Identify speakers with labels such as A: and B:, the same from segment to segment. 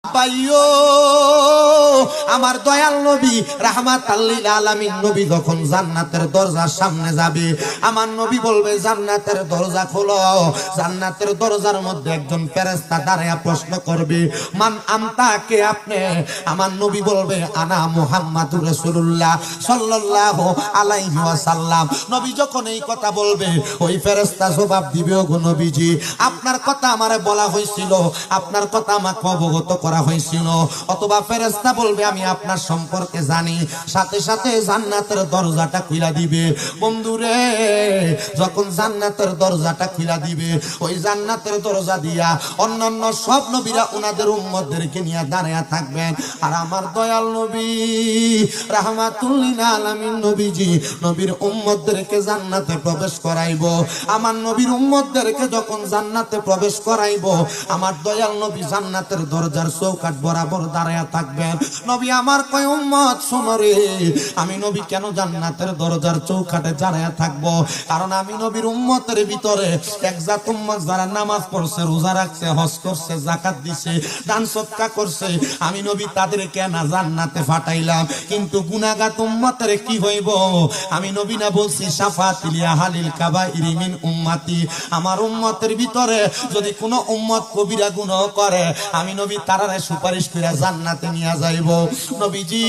A: ভাইও আমার দয়াল নবী রাহমাতাল লিল আলামিন নবী যখন জান্নাতের দরজার সামনে যাবে, আমার নবী বলবে জান্নাতের দরজা খোলো। জান্নাতের দরজার মধ্যে একজন ফেরেশতা দাঁড়ায়া প্রশ্ন করবে, মান আনতা, কে আপনি? আমার নবী বলবে আনা মুহাম্মাদুর রাসূলুল্লাহ সাল্লাল্লাহু আলাইহি ওয়াসাল্লাম। নবী যখন এই কথা বলবে, ওই ফেরেশতা জবাব দিবে, ওগো নবীজি, আপনার কথা আমারে বলা হয়েছিল, আপনার কথা আমাকে অবগত করা হয়েছিল। অথবা ফেরেশতা বলবে আমি আপনার সম্পর্কে জানি, সাথে সাথে জান্নাতের দরজাটা খুলে দিবে। বন্ধুরে, যখন জান্নাতের দরজাটা খুলে দিবে, ওই জান্নাতের দরজা দিয়া অন্যান্য সব নবীরা ওনাদের উম্মতদেরকে নিয়ে দাঁড়ায়া থাকবেন। আর আমার দয়াল নবী রাহমাতুল লিল আলামিন নবীজি নবীর উম্মতদেরকে জান্নাতে প্রবেশ করাইব। আমার নবীর উম্মতদেরকে যখন জান্নাতে প্রবেশ করাইব, আমার দয়াল নবী জান্নাতের দরজার চৌকাঠ বরাবর দাঁড়ায়া থাকবেন। নবী আমার কয়, উম্মত শোনো রে, আমি নবী কেন জান্নাতের দরজার চৌকাঠে দাঁড়ায়া থাকবো? কারণ আমি নবীর উম্মতের ভিতরে একজাত উম্মত যারা নামাজ পড়ছে, রোজা রাখছে, হজ করছে, যাকাত দিছে, দান সদকা করছে, আমি নবী তাদেরকে না জান্নাতে ফাটাইলাম। কিন্তু গুনাহগার উম্মতের কি হইব? আমি নবী না বলছি শাফাআতুল আহলিল কাবাইর মিন উম্মতি, আমার উম্মতের ভিতরে যদি কোনো উম্মত কবিরা গুনাহ করে, আমি নবী তারারে সুপারিশ করে জান্নাতে নিয়ে যাইব। নবীজি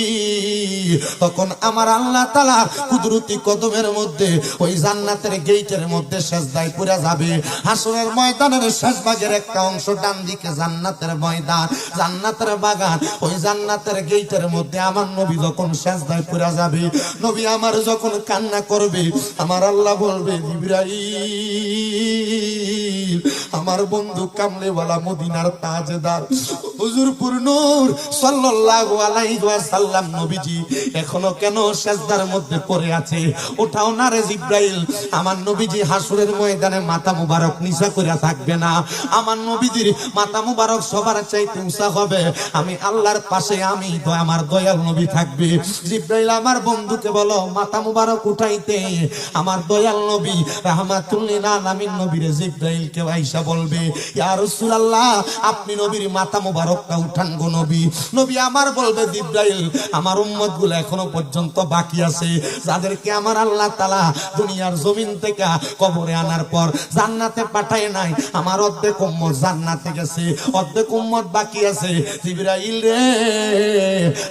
A: তখন আমার আল্লাহ তাআলা কুদরতি কদমের মধ্যে ওই জান্নাতের গেটের মধ্যে সেজদায় পড়ে যাবে। হাসরের ময়দানের শেষ ভাগের একটা অংশ ডান দিকে জান্নাতের ময়দান, জান্নাতের বাগান, ওই জান্নাতের গেটের মধ্যে আমার নবী যখন সেজদায় পড়ে যাবে, নবী আমার যখন কান্না করবে, আমার আল্লাহ বলবে, জিবরাইল, আমার বন্ধু কামলেওয়ালা মদিনার তাজদার হুজুরপুর নূর সাল্লাল্লাহু আলাইহি ওয়াসাল্লাম নবীজি এখনো কেন সেজদার মধ্যে পড়ে আছে? ওঠাও না রে জিবরাইল। আমার নবীজি হাসরের ময়দানে মাথা মুবারক নিচা করে থাকবে না, আমার নবীজির মাথা মুবারক সবার চাইতে উঁচা হবে। আমি আল্লাহর পাশে, আমি আমার দয়াল নবী থাকবে। জিবরাইল আমার বন্ধুকে বলো মাথা মুবারক উঠাইতে। আমার দয়াল নবী রাহমাতুল লিল আলামিন নবীর জিবরাইল কে আয়েশা বলবে, ইয়া রাসূলুল্লাহ, আপনি নবীর মাথা মুবারকটা উঠান গো নবী। নবী আমার বলবে, জিবরাইল, আমার উম্মতগুলো এখনো পর্যন্ত বাকি আছে, যাদেরকে আমার আল্লাহ তাআলা দুনিয়ার জমিন থেকে কবরে আনার পর জান্নাতে পাঠায় নাই, আমার অর্ধেক উম্মত জান্নাতে গেছে, অর্ধেক উম্মত বাকি আছে। জিবরাইল রে,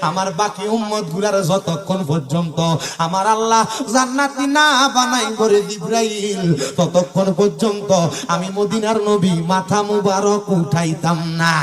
A: আমার বাকি উম্মত গুলার যতক্ষণ পর্যন্ত আমার আল্লাহ জান্নাতি না বানাই করে জিবরাইল, ততক্ষণ পর্যন্ত আমি মদিনার নবী মাথা মুবারক উঠাইতাম না।